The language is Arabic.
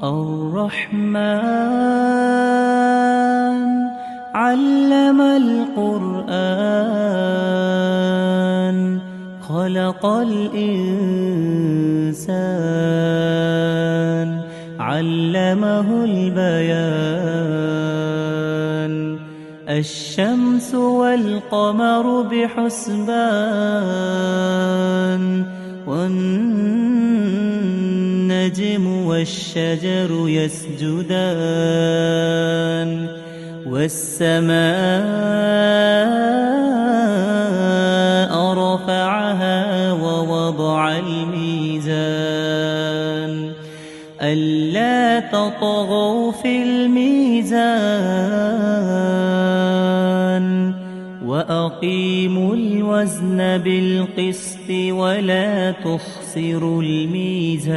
الرحمن علم القرآن خلق الإنسان علمه البيان الشمس والقمر بحسبان والنجم والشجر يسجدان والسماء رفعها ووضع الميزان ألا تطغوا في الميزان وأقيموا الوزن بالقسط ولا تخسروا الميزان